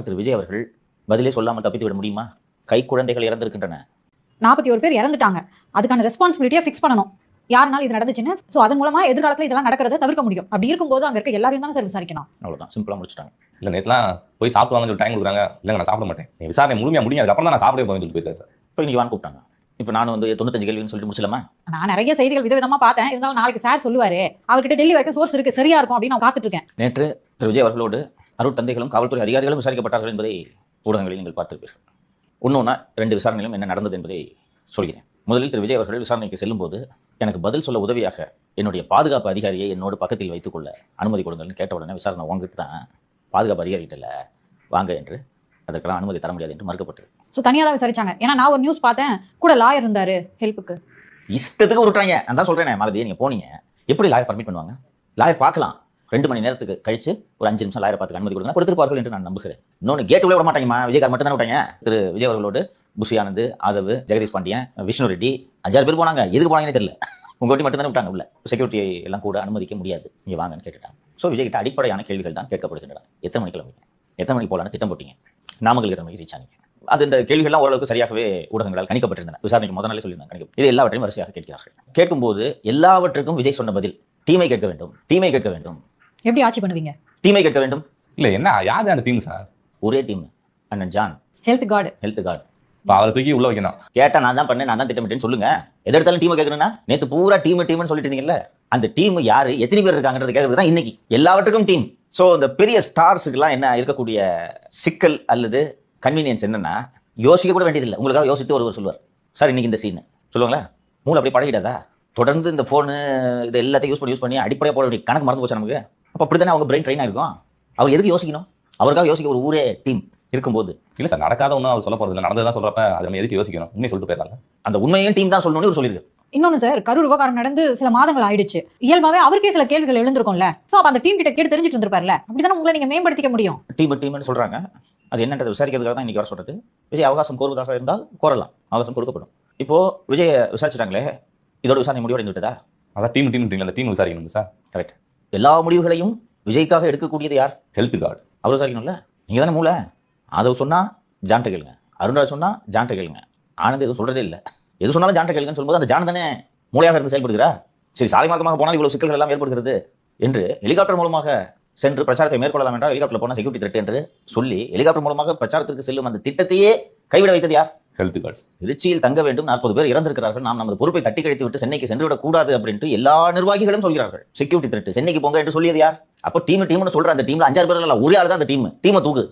திரு விஜய் அவர்கள் பதிலே சொல்லாமல் தப்பித்து விட முடியுமா? கை குழந்தைகள் இறந்திருக்கின்றன. 41 பேர் இறந்துட்டாங்க. அதுக்கான ரெஸ்பான்சிபிலிட்டியை ஃபிக்ஸ் பண்ணணும். யாருனாலும் இது நடந்துச்சுன்னு. ஸோ அதன் மூலமா எதிர்காலத்தில் இதெல்லாம் நடக்கிறத தவிர்க்க முடியும். அப்படி இருக்கும்போது அங்க இருக்க எல்லாரையும் தானே சார் விசாரிக்கணும். அவ்வளவுதான், சிம்பிளா முடிச்சுட்டாங்க. இல்லை நேற்றுலாம் போய் சாப்பிடுவாங்கன்னு சொல்லி டைம் கொடுக்குறாங்க. இல்லைங்க நான் சாப்பிட மாட்டேன், நீ விசாரணை முழுமையாக முடியும், அதுக்கப்புறம் தான் நான் சாப்பிட போவேன் சொல்லி போயிருக்கேன் சார். இப்போ இன்னைக்கு வான்னு கூப்பிட்டாங்க. இப்போ நான் 95 கேள்வின்னு சொல்லிட்டு முடிச்சலாமா? நான் நிறைய செய்திகள் விதவிதமா பார்த்தேன். இருந்தாலும் நாளைக்கு சார் சொல்லுவாரு, அவர்கிட்ட டெல்லி வரைக்கும் சோர்ஸ் இருக்கு, சரியா இருக்கும் அப்படின்னு நான் காத்துட்டு இருக்கேன். நேற்று திரு விஜய் அவர்களோடு அருட்தந்தைகளும் காவல்துறை அதிகாரிகளும் விசாரிக்கப்பட்டார்கள் என்பதை ஊடகங்களில் நீங்கள் பார்த்திருப்பீர்கள். ஒன்னொன்னா 2 விசாரணையிலும் என்ன நடந்தது என்பதை சொல்கிறேன். முதலில் திரு விஜய் அவர்கள் விசாரணைக்கு செல்லும்போது எனக்கு பதில் சொல்ல உதவியாக என்னுடைய பாதுகாப்பு அதிகாரியை என்னோடு பக்கத்தில் வைத்துக்கொள்ள அனுமதி கொடுங்கள்னு கேட்ட உடனே விசாரணை உங்ககிட்ட தான், பாதுகாப்பு அதிகாரிகிட்ட வாங்க என்று, அதற்கெல்லாம் அனுமதி தர முடியாது என்று மறுக்கப்பட்டது. ஸோ தனியாக தான் விசாரிச்சாங்க. ஏன்னா நான் ஒரு நியூஸ் பார்த்தேன், கூட லாயர் இருந்தாரு ஹெல்ப்புக்கு. இஷ்டத்துக்கு உருட்டாங்க. நான் தான் சொல்றேன் மாலதி, நீங்க போனீங்க, எப்படி லாயர் பர்மிட் பண்ணுவாங்க? லாயர் பார்க்கலாம், 2 மணி நேரத்துக்கு கழிச்சு ஒரு 5 நிமிஷம் லாயரை பார்த்துக்க அனுமதி கொடுங்க, கொடுத்துருப்பார்கள் என்று நான் நம்புகிறேன். இன்னொன்று கேட் உள்ள விட மாட்டாங்கம்மா, விஜயகாந்த் மட்டும் தானே விட்டாங்க. திரு விஜய் அவர்களோடு புஷி ஆனந்த், ஆதவ், ஜெகதீஷ் பாண்டியன், விஷ்ணு ரெட்டி 5-6 பேர் போனாங்க. எதுக்கு போனாங்கன்னு தெரியல. உங்க மட்டும் தானே விட்டாங்க உள்ள. செக்யூரிட்டி எல்லாம் கூட அனுமதிக்க முடியாது, நீங்க வாங்கன்னு கேட்டுட்டாங்க. ஸோ விஜய் கிட்ட அடிப்படையான கேள்விகள் தான் கேட்கப்படுகின்றன. எத்தனை மணிக்கு கிளம்பிங்க, எத்தனை மணிக்கு போகலான்னு திட்டம் போட்டீங்க, நாமக்கல் எத்தனை மணிக்கு ரீச் ஆனீங்க. அது இந்த கேள்விகள்லாம் ஓரளவுக்கு சரியாகவே ஊடகங்களால் கணிக்கப்பட்டிருந்தன. விசாரணைக்கு முதல் நாளே சொல்லியிருந்தாங்க கணிக்க. இது எல்லாவற்றையும் வரிசையாக கேட்கிறார்கள். கேட்கும்போது எல்லாவற்றுக்கும் விஜய் சொன்ன பதில் டீமை கேட்க வேண்டும், டீமை கேட்க வேண்டும். எப்படி ஆட்சி பண்ணுவீங்க? டீமை கேட்க வேண்டும். இல்லை என்ன யாரு அந்த டீம் சார்? ஒரே டீம், அண்ணன் John, health card. Health card. இப்போ அவரை தூக்கி உள்ள வைக்கணும். கேட்டா நான் தான் பண்ணேன், நான் தான் திட்டமிட்டேன்னு சொல்லுங்க. எது எடுத்தாலும் டீமை கேட்கணும்னா, நேற்று பூரா டீம்னு சொல்லிட்டு இருந்தீங்கல்ல, அந்த டீம் யாரு, எத்தனை பேர் இருக்காங்கன்றது கேட்கறது தான் இன்னைக்கு. எல்லாவற்றுக்கும் டீம். ஸோ இந்த பெரிய ஸ்டார்ஸுக்கெல்லாம் என்ன இருக்கக்கூடிய சிக்கல் அல்லது கன்வீனியன்ஸ் என்னன்னா, யோசிக்க கூட வேண்டியதில்லை. உங்களுக்காக யோசித்து ஒருவர் சொல்லுவார், சார் இன்னைக்கு இந்த சீன் சொல்லுவாங்களா, மூளை அப்படியே பழகிடாதா? தொடர்ந்து இந்த ஃபோனு இது எல்லாத்தையும் யூஸ் பண்ணி அடிப்படையாக போட வேண்டிய கணக்கு மறந்து போச்சு நமக்கு. அப்போ அப்படி தானே அவங்க பிரெயின் ட்ரெயின் ஆயிருக்கும். அவர் எதுக்கு யோசிக்கணும்? அவருக்காக யோசிக்க ஒரு ஊரே டீம் இருக்கும்போது. இல்லை சார், நடக்காத ஒன்றும் அவர் சொல்ல போகிறது இல்லை, நடந்ததான் சொல்கிறப்ப அதை நம்ம எதுக்கு யோசிக்கணும்? உண்மையை சொல்லிட்டு போயிடலாங்க. அந்த உண்மையும் டீம் தான் சொல்லணும்னு சொல்லியிருக்கு. இன்னொன்னு சார், கரூர் விவகாரம் நடந்து சில மாதங்கள் ஆயிடுச்சு. இயல்பாவே அவருக்கே சில கேள்விகள் எழுந்திருக்கும்ல. சோ அப்ப அந்த டீம் கிட்ட கேட்டு தெரிஞ்சுட்டு இருந்திருப்பார்ல. அப்படிதானே உங்களை நீங்க மேம்படுத்திக்க முடியும். டீம்னு சொல்றாங்க, அது என்னன்றதை விசாரிக்கிறதுக்காக தான் இன்னைக்கு வர சொல்றது. விஜய் அவகாசம் கோருவதாக இருந்தால் கோரலாம், அவகாசம் கொடுக்கப்படும். இப்போ விஜய் விசாரிச்சிட்டாங்களே, இதோட விசாரணை முடிவடைந்து விட்டதா? அதான் டீம் அந்த டீம் விசாரிக்கணும் சார். கரெக்ட். எல்லா முடிவுகளையும் விஜய்க்காக எடுக்கக்கூடியது யார்? Health card. அவர் விசாரிக்கணும்ல. நீங்க தானே மூளை. அதை சொன்னா ஜான்ட்ட கேளுங்க, அருண்ராஜ் சொன்னா ஜான்ட்ட கேளுங்க, ஆனந்த் எதுவும் சொல்றதே இல்லை. எது சொன்னாலும் ஜான்ட்ட கேளுங்கன்னு சொல்லும்போது அந்த ஜான் தானே மூளையாக இருந்து செயல்படுகிறா. சரி, சாலை மார்க்கமாக போனால் இவ்வளவு சிக்கல்கள் எல்லாம் ஏற்படுகிறது என்று ஹெலிகாப்டர் மூலமாக சென்று பிரச்சாரத்தை மேற்கொள்ளலாம் என்றால் ஹெலிகாப்டர் போனால் செக்யூரிட்டி த்ரெட் என்று சொல்லி ஹெலிகாப்டர் மூலமாக பிரச்சாரத்திற்கு செல்லும் அந்த திட்டத்தையே கைவிட வைத்தது யார்? Health card. திருச்சியில் தங்க வேண்டும், 40 பேர் இறந்திருக்கிறார்கள், நாம் நமது பொறுப்பை தட்டி கழித்து விட்டு சென்னைக்கு சென்று விடக் கூடாது அப்படின்ட்டு எல்லா நிர்வாகிகளும் சொல்கிறார்கள். செக்யூரிட்டி த்ரெட், சென்னைக்கு போங்க என்று சொல்லியது யார்? அப்போ டீம்னு சொல்ற அந்த டீம்ல 5-6 பேர் ஒரே ஆள் தான் அந்த டீமை தூக்கு.